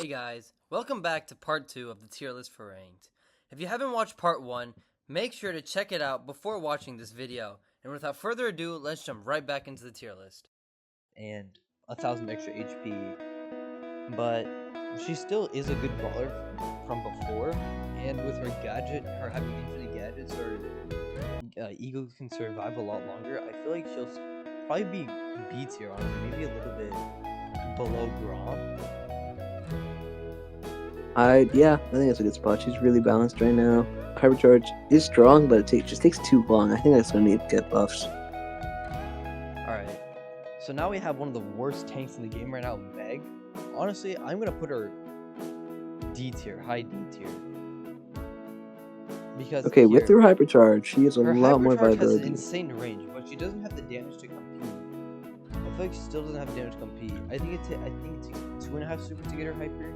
Hey guys, welcome back to part 2 of the tier list for ranked. If you haven't watched part 1, make sure to check it out before watching this video. And without further ado, let's jump right back into the tier list. And 1,000 extra HP, but she still is a good brawler from before, and with her gadget, her having infinite gadgets, her ego can survive a lot longer. I feel like she'll probably be B tier, honestly, maybe a little bit below Brawl. I think that's a good spot. She's really balanced right now. Hypercharge is strong, but it just takes too long. I think that's gonna need to get buffs. Alright, so now we have one of the worst tanks in the game right now, Meg. Honestly, I'm gonna put her D tier, high D tier. Because okay, with her hypercharge, she has a lot more viability. Has insane range, but she doesn't have the damage to compete. I feel like she still doesn't have damage to compete. I think it takes 2.5 super to get her hyper.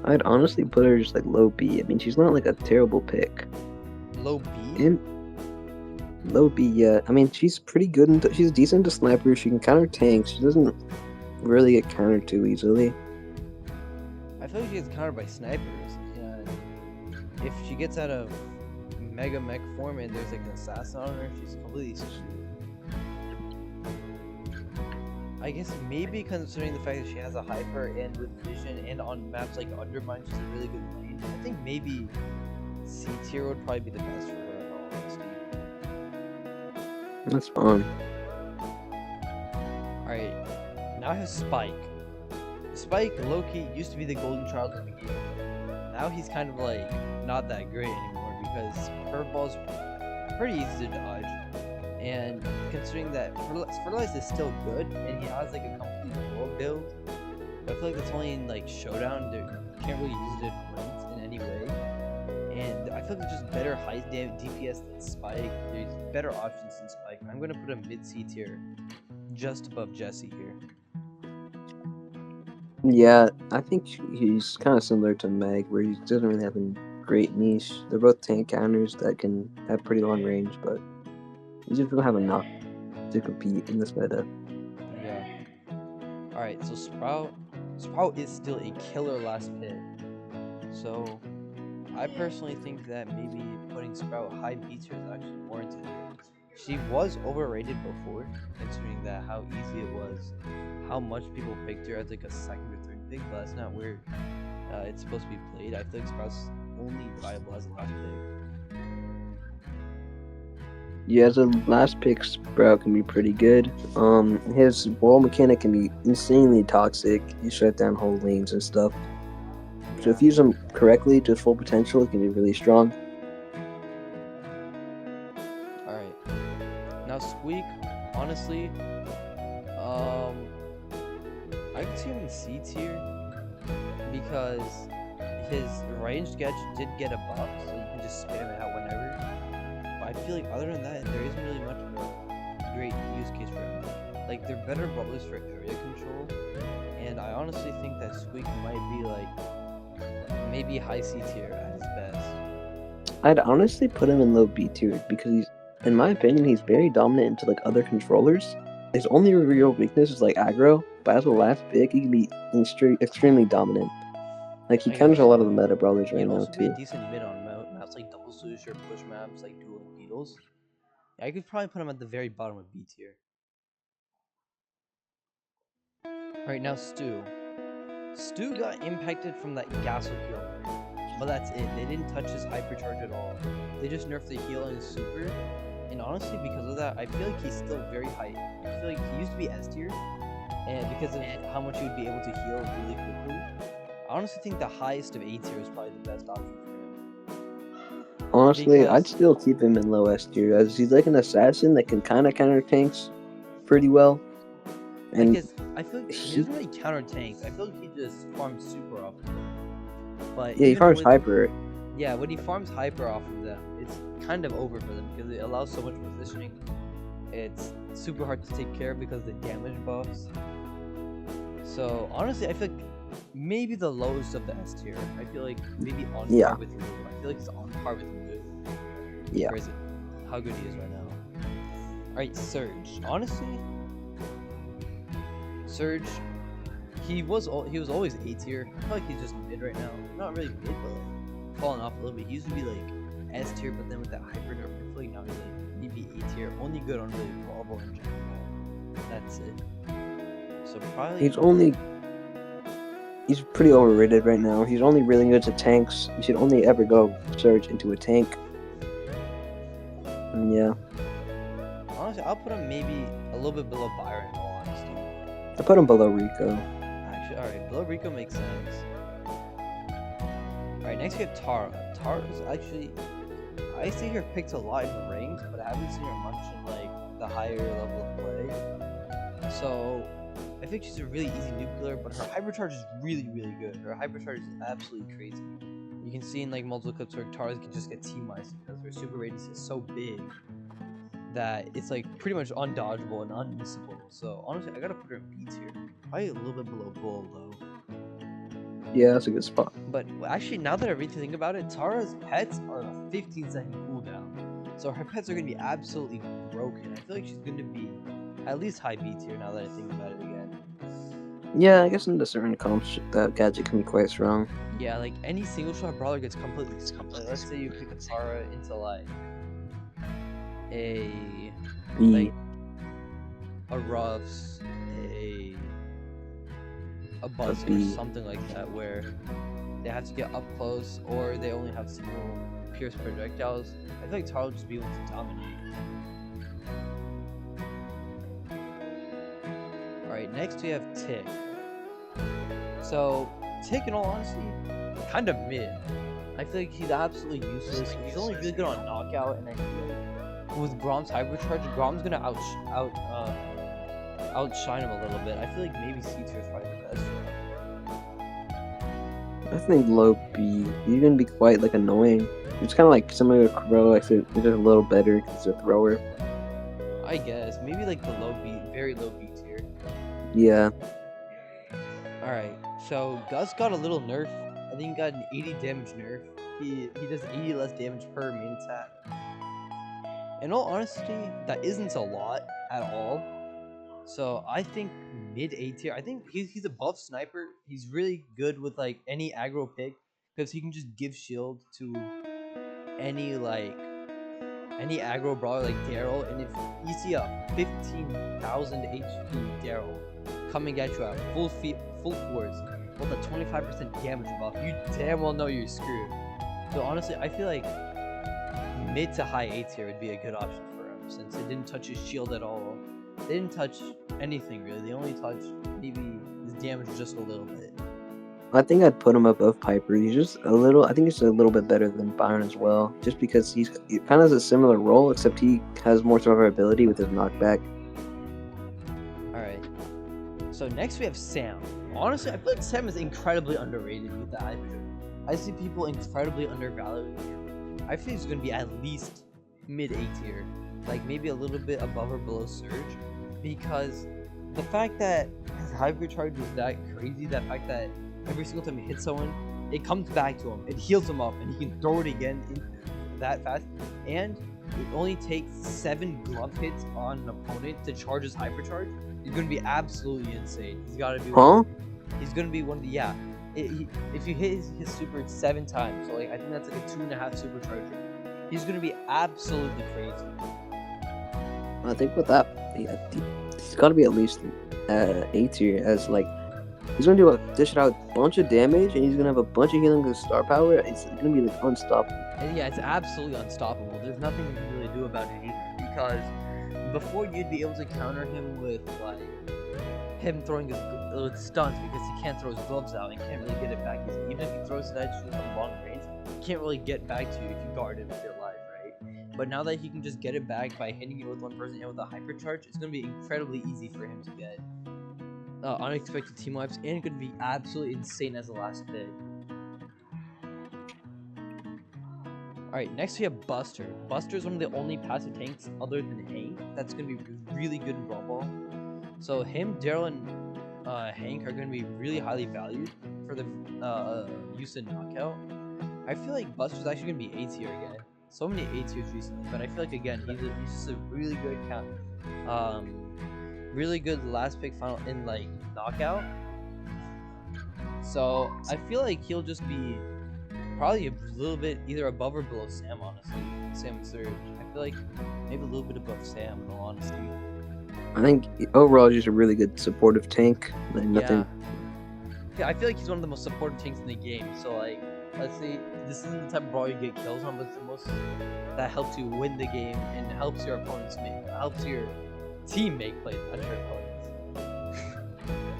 I'd honestly put her just like low B. I mean, she's not like a terrible pick. Low B? And low B, yeah. I mean, she's pretty good. She's decent to snipers. She can counter tanks. She doesn't really get countered too easily. I feel like she gets countered by snipers. And if she gets out of Mega Mech form and there's like an assassin on her, she's completely screwed. I guess maybe considering the fact that she has a hyper and with vision and on maps like Undermine, she's a really good lane. I think maybe C tier would probably be the best for her in all honesty. That's fun. Alright, now I have Spike. Spike, low-key, used to be the golden child of the game. Now he's kind of like not that great anymore because curveball's pretty easy to dodge. And considering that Fertilize is still good, and he has like a complete world build, but I feel like that's only in like Showdown. You can't really use it in ranked in any way. And I feel like there's just better high DPS than Spike. There's better options than Spike. I'm gonna put a mid C tier, just above Jesse here. Yeah, I think he's kind of similar to Meg, where he doesn't really have a great niche. They're both tank counters that can have pretty long range, but you just don't have enough to compete in this meta. Yeah. Alright, so Sprout is still a killer last pick. So I personally think that maybe putting Sprout high B tier is actually warranted. She was overrated before, considering that how easy it was, how much people picked her as like a second or third pick, but that's not where it's supposed to be played. I feel like Sprout's only viable as a last pick. Yeah, as a last pick, Sprout can be pretty good. His wall mechanic can be insanely toxic. You shut down whole lanes and stuff. So if you use him correctly to full potential, it can be really strong. Alright. Now Squeak, honestly, I could see him in C tier because his ranged gadget did get a buff, so you can just spam it out whenever. I feel like other than that, there isn't really much of a great use case for him. Like, they're better brawlers for area control, and I honestly think that Squeak might be like maybe high C tier at his best. I'd honestly put him in low B tier because he's, in my opinion, he's very dominant into like other controllers. His only real weakness is like aggro, but as a last pick, he can be extremely dominant. Like, he counters a lot of the meta brawlers right now too. He can also be a decent mid on maps like double swoosh or push maps like dueling beetles. Yeah, I could probably put him at the very bottom of B tier. Alright, now Stu. Stu got impacted from that Gassel heal, but that's it. They didn't touch his hypercharge at all. They just nerfed the heal and super. And honestly, because of that, I feel like he's still very high. I feel like he used to be S tier, and because of how much he would be able to heal really quickly, I honestly think the highest of A tier is probably the best option for him. Honestly, I'd still keep him in low S tier, as he's like an assassin that can kind of counter tanks pretty well. And because I feel like he doesn't really counter tanks. I feel like he just farms super off of them. But yeah, he farms hyper. Yeah, when he farms hyper off of them, it's kind of over for them because it allows so much positioning. It's super hard to take care of because of the damage buffs. So honestly, I feel like maybe the lowest of the S tier. I feel like maybe on par with Lou. I feel like he's on par with Lou. Yeah. Crazy how good he is right now. Alright, Surge. Honestly, Surge, he was always A tier. I feel like he's just mid right now. Not really mid, but like falling off a little bit. He used to be like S tier, but then with that hyper nerf, I feel like now he's like maybe A tier. Only good on really Brawl in general. That's it. So probably he's pretty overrated right now. He's only really good to tanks. You should only ever go Surge into a tank. And yeah, honestly, I'll put him maybe a little bit below Byron in all honesty. I put him below Rico. Actually, alright, below Rico makes sense. Alright, next we have Tara. Tara's actually, I see her picked a lot in ranked, but I haven't seen her much in like the higher level of play. So I think she's a really easy nuclear, but her hypercharge is really, really good. Her hypercharge is absolutely crazy. You can see in like multiple clips where Tara can just get T-minus because her super radius is so big that it's like pretty much undodgeable and unmissable. So honestly, I gotta put her in B tier. Probably a little bit below Bull though. Yeah, that's a good spot. But actually, now that I really think about it, Tara's pets are a 15-second cooldown. So her pets are gonna be absolutely broken. I feel like she's gonna be at least high B tier now that I think about it again. Yeah, I guess in the certain comps, that gadget can be quite strong. Yeah, like any single shot brawler gets completely scummed. Let's say you pick a Tara into like a Ruffs, a Buzz or something like that, where they have to get up close or they only have single pierce projectiles. I feel like Tara will just be able to dominate. Alright, next we have Tick. So Tick, in all honesty, kind of mid. I feel like he's absolutely useless. He's only really good on knockout, and I feel like with Grom's hypercharge, Grom's gonna outshine him a little bit. I feel like maybe C tier is probably the best for him. I think low B. He's gonna be quite like annoying. It's kind of like similar to Crow, except it's just a little better because he's a thrower. I guess maybe like the low B, very low B tier. Yeah. All right, so Gus got a little nerf. I think he got an 80 damage nerf. He does 80 less damage per main attack. In all honesty, that isn't a lot at all. So I think mid A tier. I think he's a buff sniper. He's really good with like any aggro pick because he can just give shield to any aggro brawler like Daryl. And if you see a 15,000 HP Daryl coming at you at full force with a 25% damage buff, you damn well know you're screwed. So honestly, I feel like mid to high A tier would be a good option for him since it didn't touch his shield at all. They didn't touch anything really. They only touched maybe his damage just a little bit. I think I'd put him above Piper. He's just a little. I think he's a little bit better than Byron as well, just because he kind of has a similar role, except he has more survivability with his knockback. All right. So next we have Sam. Honestly, I feel like Sam is incredibly underrated with the hyper. I see people incredibly undervaluing him. I feel he's gonna be at least mid A tier, like maybe a little bit above or below Surge, because the fact that his hypercharge is that crazy, that fact that every single time he hits someone, it comes back to him, it heals him up, and he can throw it again that fast, and it only takes 7 glove hits on an opponent to charge his hypercharge. He's gonna be absolutely insane. He's gotta be he's gonna be one of the if you hit his super 7 times, so like I think that's like a 2.5 supercharger, he's gonna be absolutely crazy. I think with that, he's got to be at least A tier, as like he's gonna dish out a bunch of damage, and he's gonna have a bunch of healing with star power. It's gonna be like unstoppable. And yeah, it's absolutely unstoppable. There's nothing you can really do about it either, because before you'd be able to counter him with like him throwing his with stuns, because he can't throw his gloves out and can't really get it back easy. Even if he throws it at you from long range, he can't really get back to you if you guard him with your life, right? But now that he can just get it back by hitting it with one person and with a hypercharge, it's gonna be incredibly easy for him to get unexpected team wipes, and gonna be absolutely insane as a last pick. Alright, next we have Buster. Buster is one of the only passive tanks other than Hank that's going to be really good in Brawl. So him, Daryl, and Hank are going to be really highly valued for the use in knockout. I feel like Buster's actually going to be A tier again. So many A tiers recently, but I feel like again he's just a really good really good last pick final in like knockout So I feel like he'll just be probably a little bit either above or below Sam, honestly. Sam and Surge. I feel like maybe a little bit above Sam, in all honesty. I think overall he's just a really good supportive tank. Like nothing. Yeah, I feel like he's one of the most supportive tanks in the game. So like, let's say this isn't the type of brawl you get kills on, but it's the most that helps you win the game and helps your opponents helps your team make plays, not your opponents.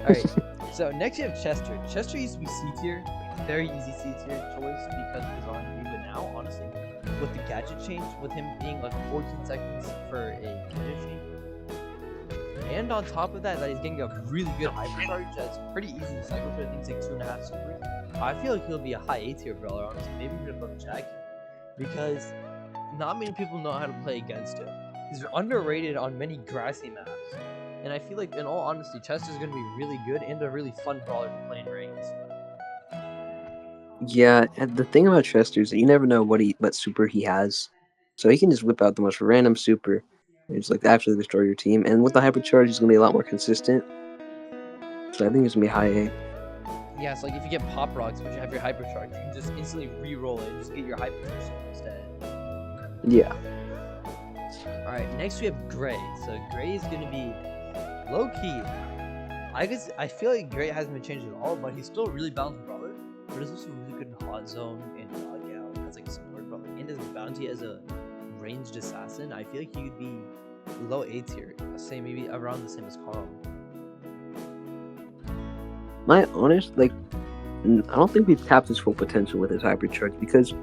All right. So next you have Chester. Chester used to be C tier, very easy C tier choice because of his R&B. But now, honestly, with the gadget change, with him being like 14 seconds for a gadget change. And on top of that, he's getting a really good hypercharge that's pretty easy to cycle through. I think it's like 2.5 supers. I feel like he'll be a high A tier brawler, honestly, maybe even above Jackie, because not many people know how to play against him. He's underrated on many grassy maps, and I feel like, in all honesty, Chester's going to be really good and a really fun brawler to play in ranks. Yeah, and the thing about Chester is that you never know what super he has, so he can just whip out the most random super. It's like actually destroy your team, and with the hypercharge, he's gonna be a lot more consistent. So I think it's gonna be high A. Yeah, it's like if you get Pop Rocks, but you have your hypercharge, you can just instantly re-roll it and just get your hypercharge instead. Yeah. Alright, next we have Gray. So Gray is gonna be low-key. I feel like Gray hasn't been changed at all, but he's still a really balanced brawler. But he's also really good in Hot Zone and Knockout as like a support brawler. And his bounty as a ranged assassin, I feel like he could be low A tier. Let's say maybe around the same as Carl. My honest, I don't think we've tapped his full potential with his hypercharge because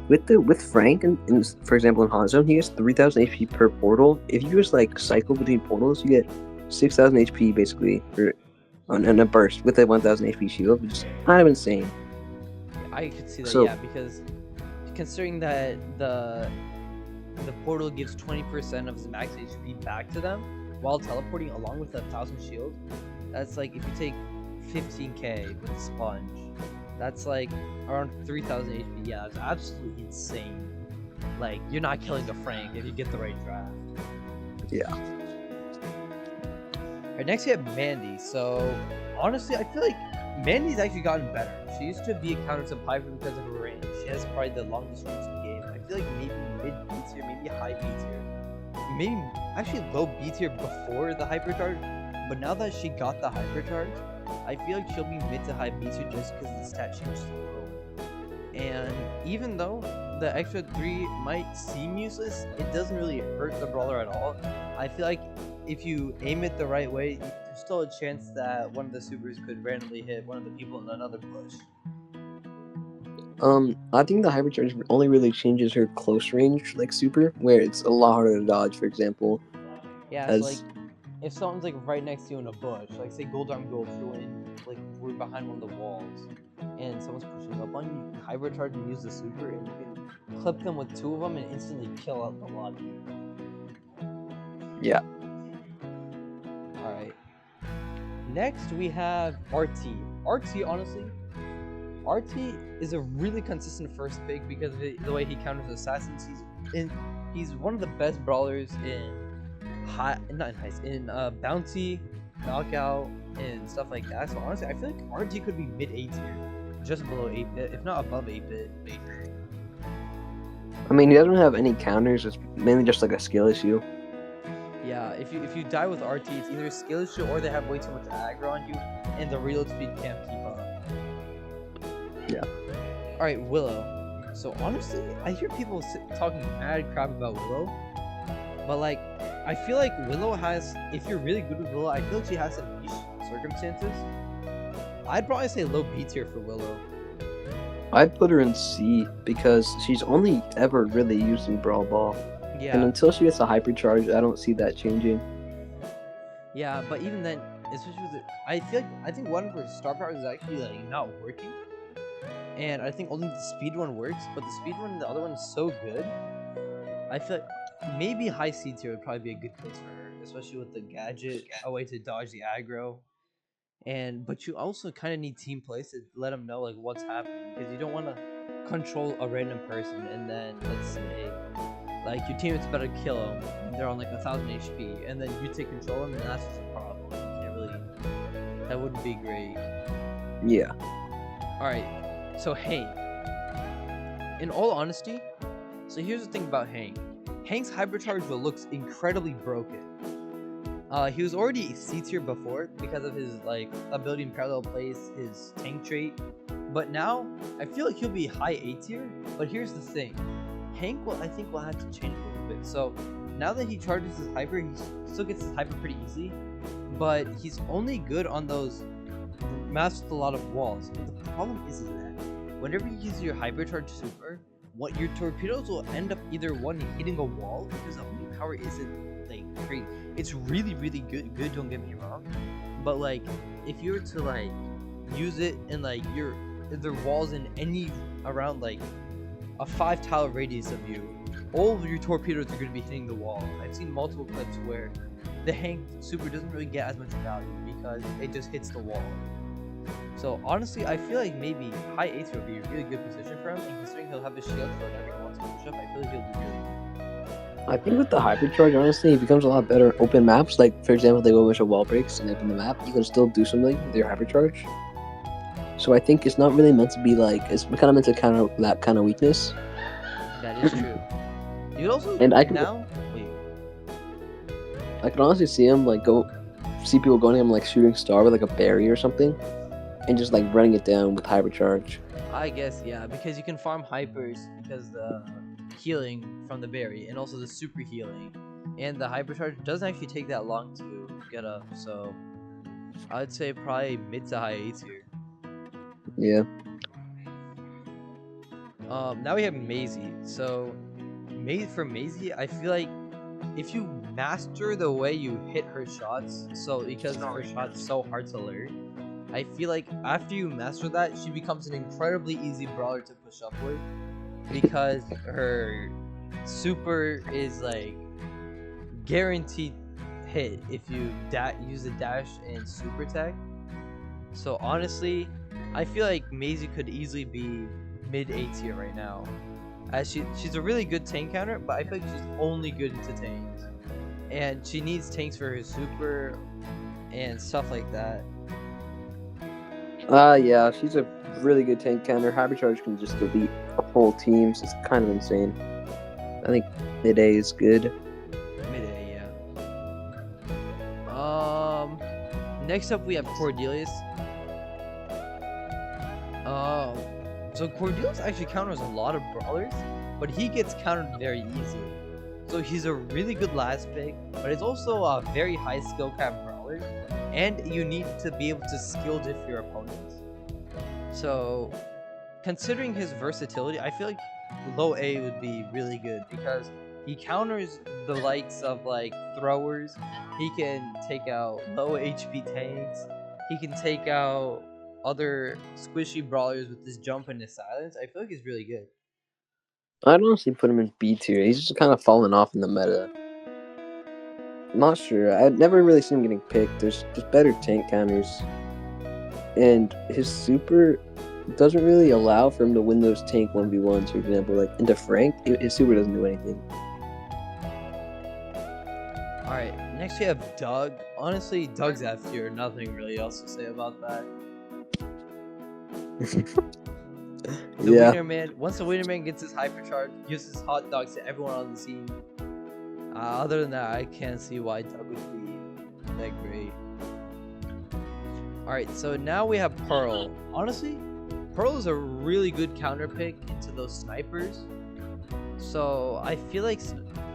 with Frank and for example in Hot Zone he gets 3,000 HP per portal. If you just like cycle between portals, you get 6,000 HP basically, on a burst with a 1,000 HP shield, which is kind of insane. I could see that, So- yeah, because considering that the portal gives 20% of his max HP back to them while teleporting along with 1,000 shield, that's like if you take 15k with the sponge, that's like around 3,000 HP. Yeah, that's absolutely insane. Like, you're not killing the Frank if you get the right draft. Yeah. Alright, next we have Mandy. So honestly, I feel like Mandy's actually gotten better. She used to be a counter to Piper because of her range. She has probably the longest reach in the game. I feel like maybe mid B tier, maybe high B tier. Maybe actually low B tier before the hypercharge. But now that she got the hypercharge, I feel like she'll be mid to high B tier just because the stat change is low. And even though the extra 3 might seem useless, it doesn't really hurt the brawler at all. I feel like if you aim it the right way, there's still a chance that one of the supers could randomly hit one of the people in another push. I think the hypercharge only really changes her close range super, where it's a lot harder to dodge, for example. Yeah, As so like if someone's like right next to you in a bush, like say Gold Arm Gold threw in like we're behind one of the walls, and someone's pushing up on you, you can hypercharge and use the super, and you can clip them with 2 of them and instantly kill out the lobby. yeah, Alright. Next we have RT. RT, honestly, RT is a really consistent first pick because of the way he counters assassins. He's one of the best brawlers in bounty, knockout, and stuff like that. So honestly, I feel like RT could be mid A tier, just below 8-bit, if not above 8-bit. I mean he doesn't have any counters. It's mainly just like a skill issue. Yeah, if you die with RT, it's either a skill issue or they have way too much aggro on you, and the reload speed can't keep up. Yeah. Alright, Willow. So honestly, I hear people talking mad crap about Willow, but like, I feel like Willow has, if you're really good with Willow, I feel like she has some niche circumstances. I'd probably say low B tier for Willow. I'd put her in C because she's only ever really used in Brawl Ball. Yeah. And until she gets a hypercharge, I don't see that changing. Yeah, but even then, especially with I think one of her star powers is actually like not working. And I think only the speed one works, but the speed one and the other one is so good. I feel like maybe high C tier would probably be a good place for her, especially with the gadget, a way to dodge the aggro. But you also kind of need team plays to let them know like what's happening, because you don't want to control a random person and then let's say like your teammate's about to kill them, and they're on like 1,000 HP, and then you take control of them, and that's just a problem. You can't really. That wouldn't be great. Yeah. Alright, so Hank. In all honesty, so here's the thing about Hank. Hank's hypercharge looks incredibly broken. He was already C tier before because of his like ability in parallel plays, his tank trait. But now I feel like he'll be high A tier. But here's the thing, Hank I think will have to change a little bit. So now that he charges his hyper, he still gets his hyper pretty easily. But he's only good on those maps with a lot of walls. But the problem is that whenever you use your hypercharge super, what your torpedoes will end up either one hitting a wall because the homing power isn't like great. It's really good, don't get me wrong, but like if you were to like use it in like there walls in any around like a 5 tile radius of you, all of your torpedoes are going to be hitting the wall. I've seen multiple clips where the Hank super doesn't really get as much value because it just hits the wall. So honestly, I feel like maybe high 8 would be a really good position for him, and considering he'll have his shield for whenever he wants to push up, I feel like he'll be really good. I think with the hypercharge, honestly, it becomes a lot better in open maps. Like, for example, they go a bunch of wall breaks and open the map, you can still do something with your hypercharge. So I think it's not really meant to be like, it's kind of meant to counter that kind of weakness. That is true. You also And I can honestly see him like see people going to him like shooting star with like a berry or something, and just like running it down with hypercharge. I guess, yeah, because you can farm hypers because the healing from the berry and also the super healing, and the hypercharge doesn't actually take that long to get up. So I'd say probably mid to high 8 here. Yeah. Now we have Maisie. So for Maisie, I feel like if you master the way you hit her shots, so because her shots so hard to learn, I feel like after you master that, she becomes an incredibly easy brawler to push up with, because her super is like guaranteed hit if you use the dash and super tech. So honestly, I feel like Maisie could easily be mid A tier right now, as she's a really good tank counter, but I feel like she's only good into tanks, and she needs tanks for her super and stuff like that. Yeah, she's a really good tank counter. Hypercharge can just delete whole teams. It's kind of insane. I think mid A is good. Mid A, yeah. Next up we have Cordelius. So Cordelius actually counters a lot of brawlers, but he gets countered very easily. So he's a really good last pick, but it's also a very high skill cap brawler, and you need to be able to skill diff your opponents. So considering his versatility, I feel like low A would be really good because he counters the likes of like throwers. He can take out low HP tanks. He can take out other squishy brawlers with his jump and his silence. I feel like he's really good. I'd honestly put him in B tier. He's just kind of fallen off in the meta. I'm not sure. I've never really seen him getting picked. There's just better tank counters. And his super doesn't really allow for him to win those tank 1v1s, for example. Like into Frank, his super doesn't do anything. Alright, next we have Doug. Honestly, Doug's F tier. Nothing really else to say about that. The winner man, once the winner man gets his hypercharge, gives his hot dogs to everyone on the team. Other than that, I can't see why Doug would be that great. Alright, so now we have Pearl. Honestly, Pearl is a really good counter pick into those snipers. So I feel like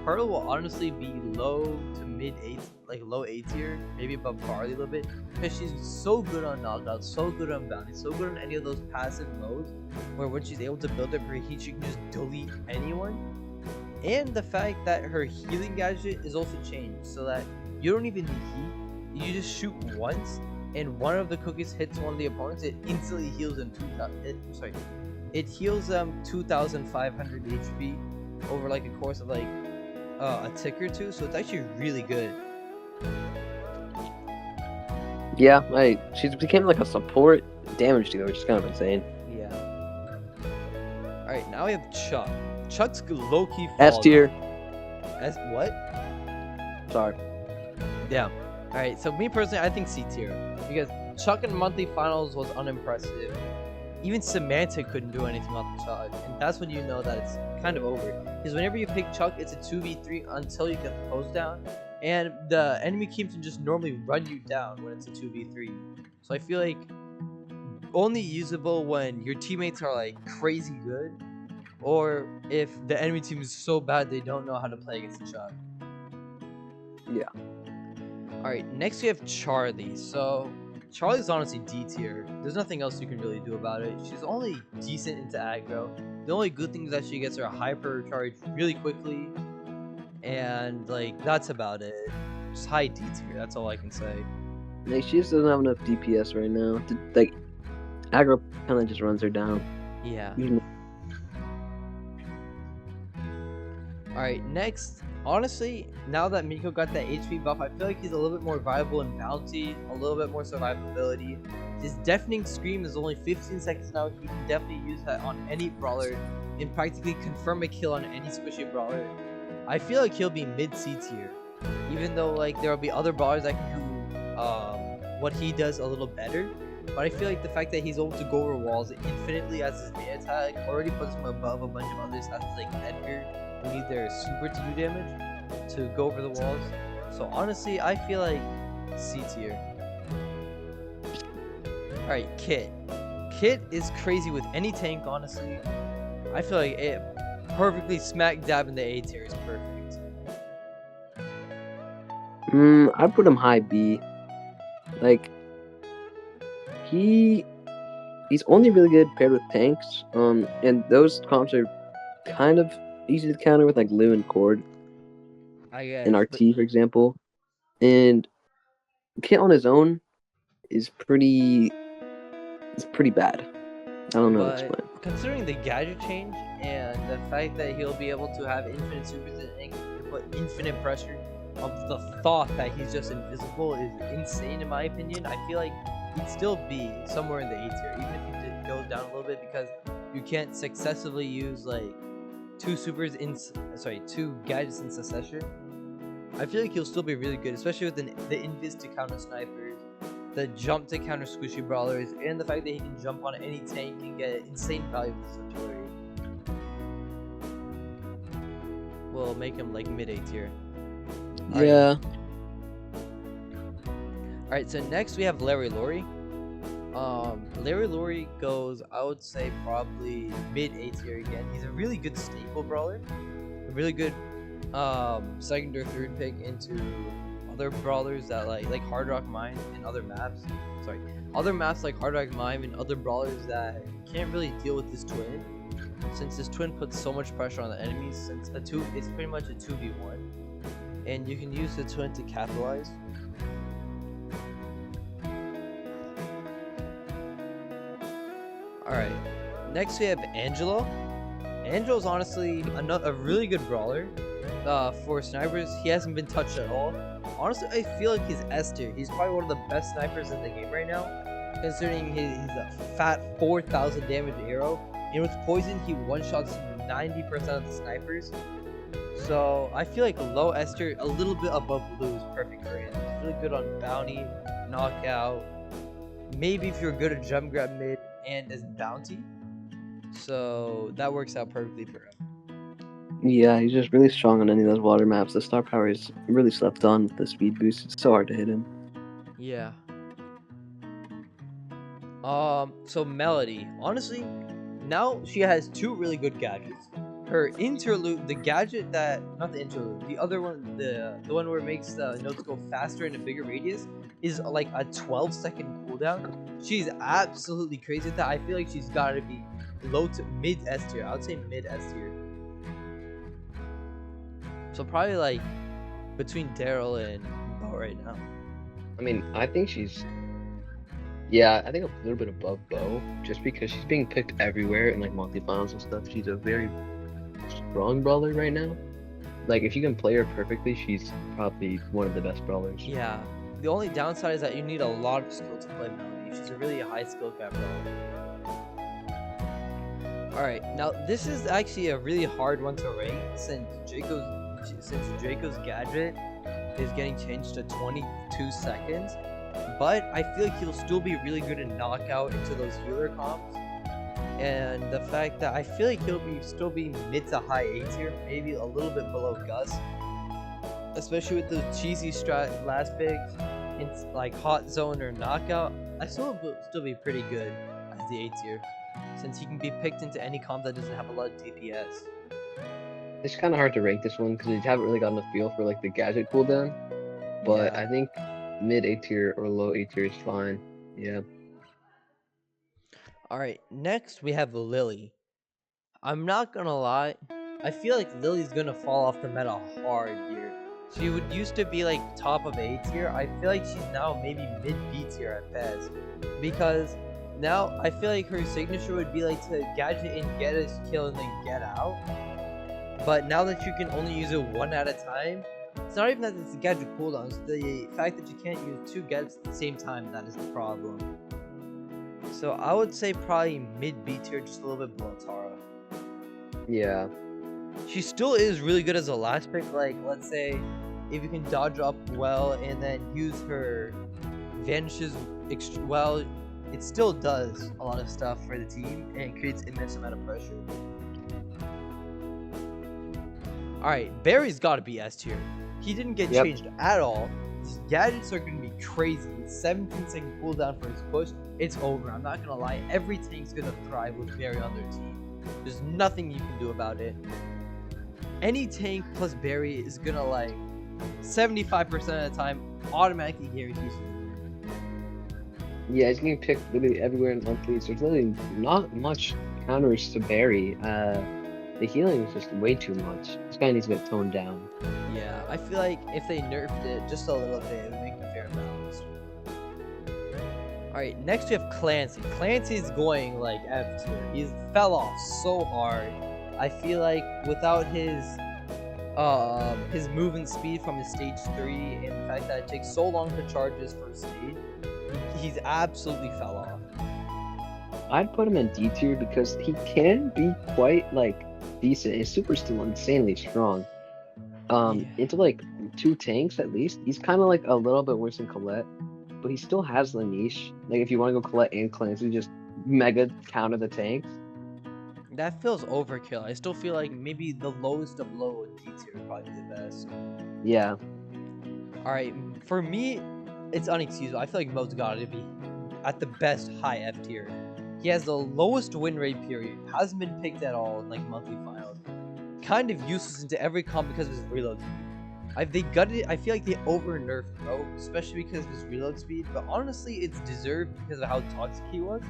Pearl will honestly be low to mid 8, like low A tier, maybe above Barley a little bit, because she's so good on knockouts, so good on bounty, so good on any of those passive modes, where when she's able to build up her heat, she can just delete anyone. And the fact that her healing gadget is also changed, so that you don't even need heat, you just shoot once, and one of the cookies hits one of the opponents, it instantly heals them 2,000. It heals them 2,500 HP over like a course of like a tick or two, so it's actually really good. Yeah, she's became like a support damage dealer, which is kind of insane. Yeah. Alright, now we have Chuck. Chuck's low-key S tier. S what? Sorry. Yeah. Alright, so me personally, I think C tier. Because Chuck in monthly finals was unimpressive. even Semantic couldn't do anything on the Chuck, and that's when you know that it's kind of over. Because whenever you pick Chuck, it's a 2v3 until you get the post down, and the enemy team can just normally run you down when it's a 2v3. So I feel like only usable when your teammates are like crazy good, or if the enemy team is so bad they don't know how to play against the Chuck. Yeah. Alright, next we have Charlie. So Charlie's honestly D tier. There's nothing else you can really do about it. She's only decent into aggro. The only good thing is that she gets her hyper recharge really quickly, and like that's about it. Just high D tier, that's all I can say. Like, she just doesn't have enough DPS right now. Like, aggro kind of just runs her down. Yeah. Even- Alright, next, honestly, now that Miko got that HP buff, I feel like he's a little bit more viable in bounty, a little bit more survivability. His deafening scream is only 15 seconds now. He can definitely use that on any brawler and practically confirm a kill on any squishy brawler. I feel like he'll be mid C tier, even though like there will be other brawlers that can do what he does a little better. But I feel like the fact that he's able to go over walls infinitely as his main attack already puts him above a bunch of others as like Edgar, who need their super to do damage to go over the walls. So honestly, I feel like C tier. Alright, Kit. Kit is crazy with any tank, honestly. I feel like it perfectly smack dab in the A tier is perfect. I'd put him high B. Like, he's only really good paired with tanks. And those comps are kind of easy to counter with like Lou and Cord I guess. and RT, for example. And Kit on his own is pretty bad. I don't know how to explain. Considering the gadget change and the fact that he'll be able to have infinite supers and put infinite pressure on the thought that he's just invisible is insane in my opinion. I feel like he'd still be somewhere in the A tier, even if he did go down a little bit, because you can't successfully use like two gadgets in succession. I feel like he'll still be really good, especially with the invis to counter snipers, the jump to counter squishy brawlers, and the fact that he can jump on any tank and get insane value with his artillery. Will make him like mid A tier. Yeah. Alright, so next we have Larry Lori. Larry Lori goes, I would say, probably mid A tier again. He's a really good staple brawler, a really good second or third pick into other brawlers that like Hard Rock Mine and other maps. Other maps like Hard Rock Mine and other brawlers that can't really deal with this twin, since this twin puts so much pressure on the enemies. Since it's pretty much a 2v1, and you can use the twin to capitalize. Alright, next we have Angelo. Angelo's honestly a really good brawler. For snipers, he hasn't been touched at all. Honestly, I feel like he's S tier. He's probably one of the best snipers in the game right now, considering he's a fat 4,000 damage arrow. And with poison, he one-shots 90% of the snipers. So I feel like low S tier, a little bit above blue, is perfect for him. He's really good on bounty, knockout. Maybe if you're good at jump grab mid and as bounty. So that works out perfectly for him. Yeah, he's just really strong on any of those water maps. The star power is really slept on with the speed boost. It's so hard to hit him. Yeah. So Melody, honestly, now she has two really good gadgets. Her interlude, the gadget that, not the interlude, the other one, the one where it makes the notes go faster in a bigger radius, is like a 12-second cooldown. She's absolutely crazy with that. I feel like she's gotta be low to mid S tier. I would say mid S tier. So probably like between Daryl and Bo right now. I mean, I think she's... Yeah, I think a little bit above Bo, just because she's being picked everywhere in like multi-finals and stuff. She's a very strong brawler right now. Like, if you can play her perfectly, she's probably one of the best brawlers. Yeah. The only downside is that you need a lot of skill to play Melody. She's a really high skill cap brawler. Alright, now this is actually a really hard one to rank since Draco's gadget is getting changed to 22 seconds. But I feel like he'll still be really good in knockout into those healer comps. and the fact that I feel like he'll still be mid to high A tier, maybe a little bit below Gus, especially with the cheesy strat last picks in like hot zone or knockout. I still be pretty good as the A tier, since he can be picked into any comp that doesn't have a lot of DPS. It's kind of hard to rank this one because you haven't really gotten a feel for like the gadget cooldown. But Yeah. I think mid A tier or low A tier is fine. Yeah. Alright, next we have Lily. I'm not gonna lie, I feel like Lily's gonna fall off the meta hard here. She would used to be like top of A tier. I feel like she's now maybe mid B tier at best. Because now I feel like her signature would be like to gadget and get a kill and then get out. But now that you can only use it one at a time, it's not even that it's the gadget cooldown, it's the fact that you can't use two gadgets at the same time that is the problem. So I would say probably mid B tier, just a little bit below Tara. Yeah. She still is really good as a last pick. Like, let's say if you can dodge up well and then use her vanishes well, it still does a lot of stuff for the team and it creates immense amount of pressure. Alright, Barry's gotta be S tier. He didn't get changed at all. His gadgets are gonna be crazy. 17-second cooldown for his push. It's over. I'm not gonna lie. Every tank's gonna thrive with Barry on their team. There's nothing you can do about it. Any tank plus Barry is gonna like 75% of the time automatically guarantees you. Yeah, he's getting picked literally everywhere in monthly, so there's really not much counters to Barry. The healing is just way too much. This guy needs to get toned down. Yeah, I feel like if they nerfed it just a little bit, it would make it fair balance. Alright, next we have Clancy. Clancy's going like F tier. He fell off so hard. I feel like without his movement speed from his stage 3 and the fact that it takes so long to charge his first stage, he's absolutely fell off. I'd put him in D tier because he can be quite like decent. His super's still insanely strong. Into like 2 tanks at least. He's kind of like a little bit worse than Colette, but he still has the niche. Like if you want to go Colette and Clancy, just mega counter the tanks. That feels overkill. I still feel like maybe the lowest of low D tier would probably be the best. Yeah. Alright, for me, it's unexcusable. I feel like Mo's gotta be at the best high F tier. He has the lowest win rate period, hasn't been picked at all in like monthly finals. Kind of useless into every comp because of his reload speed. I feel like they over nerfed Mo, especially because of his reload speed, but honestly it's deserved because of how toxic he was.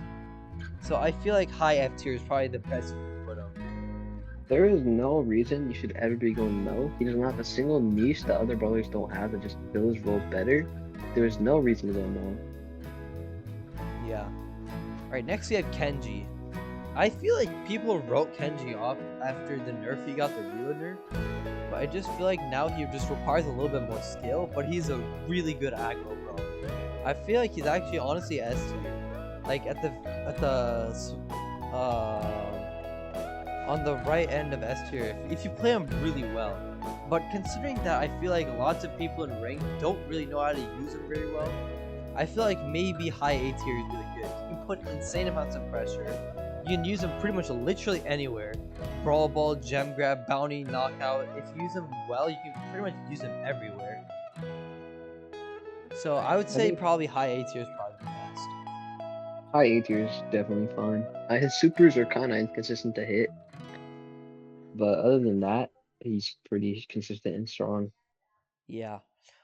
So I feel like high F tier is probably the best you can put him. There is no reason you should ever be going no. He doesn't have a single niche that other brawlers don't have that just fill his role better. There is no reason to go no. Yeah. Alright, next we have Kenji. I feel like people wrote Kenji off after the nerf he got the reload nerf, but I just feel like now he just requires a little bit more skill, but he's a really good aggro brawler. I feel like he's actually honestly S tier. Like on the right end of S tier if you play him really well. But considering that I feel like lots of people in rank don't really know how to use him very well, I feel like maybe high A tier is really good. You can put insane amounts of pressure. You can use him pretty much literally anywhere. Brawl ball, gem grab, bounty, knockout. If you use him well, you can pretty much use him everywhere. So I would say probably high A tier is probably the best. High A tier is definitely fine. His supers are kind of inconsistent to hit, but other than that, he's pretty consistent and strong. Yeah.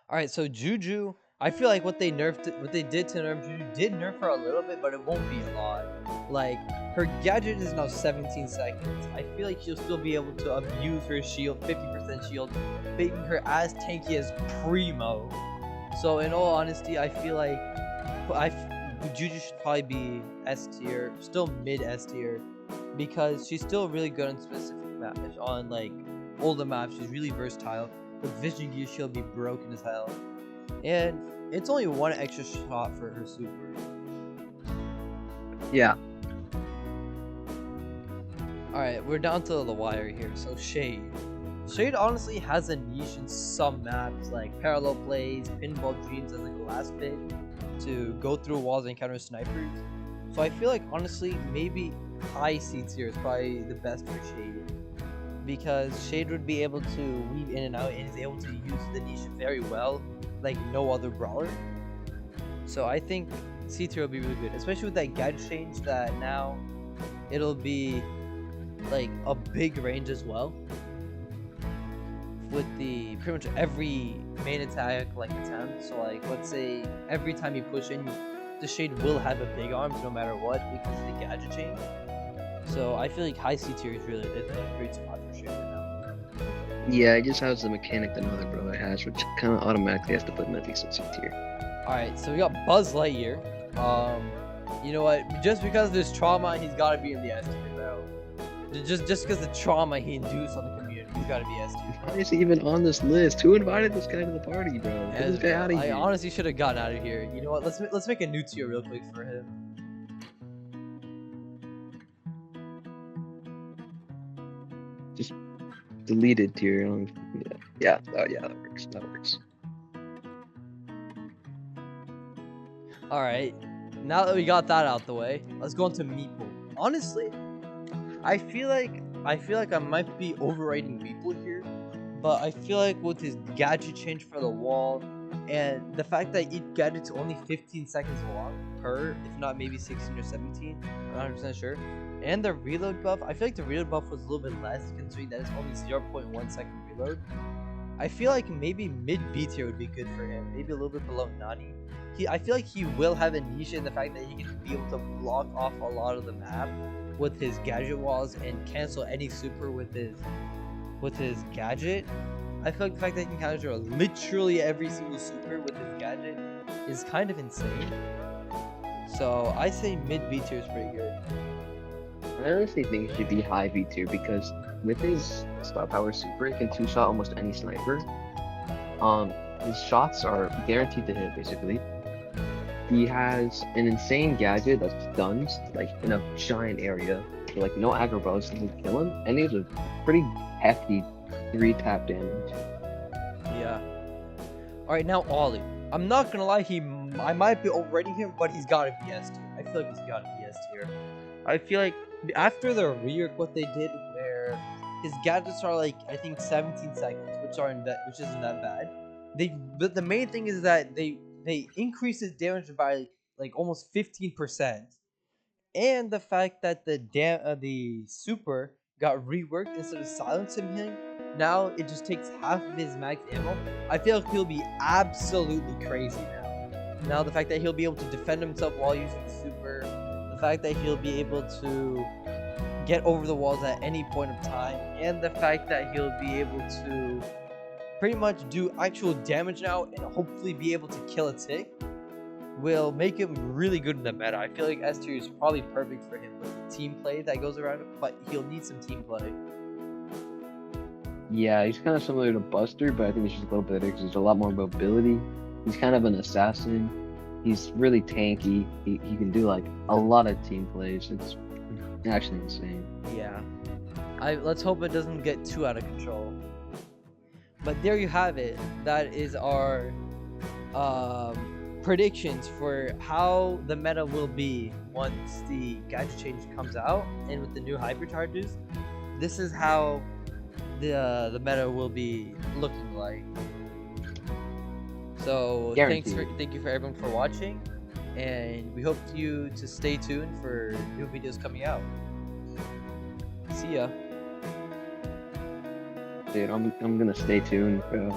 All right. So Juju, I feel like what they did to nerf Juju did nerf her a little bit, but it won't be a lot. Like her gadget is now 17 seconds. I feel like she'll still be able to abuse her shield, 50% shield, making her as tanky as Primo. So in all honesty, I feel like Juju should probably be S tier, still mid S tier, because she's still really good on specific maps. On like older maps, she's really versatile. The vision gear she'll be broken as hell, and it's only one extra shot for her super. Yeah. Alright, we're down to the wire here. So Shade honestly has a niche in some maps like parallel plays, pinball dreams as like a last pick to go through walls and encounter snipers. So I feel like honestly maybe high C tier is probably the best for Shade, because Shade would be able to weave in and out and is able to use the niche very well, like no other brawler. So I think C tier will be really good, especially with that gadget change that now it'll be like a big range as well. With the pretty much every main attack like attempt, so like let's say every time you push in, the Shade will have a big arms no matter what because of the gadget change. So I feel like high C tier is really a great spot for Shade right now. Yeah, it just has the mechanic that another brawler has, which kind of automatically has to put him at least in C tier. Alright, so we got Buzz Lightyear. You know what? Just because there's trauma, he's gotta be in the S tier, bro. Just because the trauma he induced on the community, he's gotta be S tier. Why is he even on this list? Who invited this guy to the party, bro? Get this guy out of I here. honestly should have gotten out of here. You know what? Let's make a new tier real quick for him. Just deleted tier. Yeah. Oh, yeah, that works. That works. Alright, now that we got that out the way, let's go into Meeple. Honestly, I feel like I might be overrating Meeple here, but I feel like with his gadget change for the wall, and the fact that each gadget's only 15 seconds long per, if not maybe 16 or 17, I'm not 100% sure, and the reload buff, I feel like the reload buff was a little bit less considering that it's only 0.1 second reload. I feel like maybe mid B tier would be good for him, maybe a little bit below Nani. I feel like he will have a niche in the fact that he can be able to block off a lot of the map with his gadget walls and cancel any super with his gadget. I feel like the fact that he can counter literally every single super with his gadget is kind of insane. So I say mid B tier is pretty good. I honestly think he should be high B tier because with his star power super, he can two-shot almost any sniper. His shots are guaranteed to hit, basically. He has an insane gadget that stuns, like, in a giant area. So, like, no aggro brawlers can kill him, and he has a pretty hefty 3-tap damage. Yeah. Alright, now Ollie. I'm not gonna lie, I might be overrating him, but he's gotta be S tier. I feel like he's gotta be S tier. I feel like after the rework, what they did, where his gadgets are like I think 17 seconds, which isn't that bad. But the main thing is that they increase his damage by like almost 15%, and the fact that the super got reworked instead of silencing him. Now it just takes half of his max ammo. I feel like he'll be absolutely crazy now. Now the fact that he'll be able to defend himself while using the super, the fact that he'll be able to get over the walls at any point of time, and the fact that he'll be able to pretty much do actual damage now and hopefully be able to kill a tick will make him really good in the meta. I feel like S tier is probably perfect for him with the team play that goes around him, but he'll need some team play. Yeah, he's kind of similar to Buster, but I think he's just a little better because there's a lot more mobility. He's kind of an assassin. He's really tanky. He can do like a lot of team plays. It's actually insane. Yeah. Let's hope it doesn't get too out of control. But there you have it. That is our predictions for how the meta will be once the gadget change comes out and with the new hypercharges. This is how the meta will be looking like. So thank you for everyone for watching, and we hope you to stay tuned for new videos coming out. See ya. Dude, I'm gonna stay tuned, bro.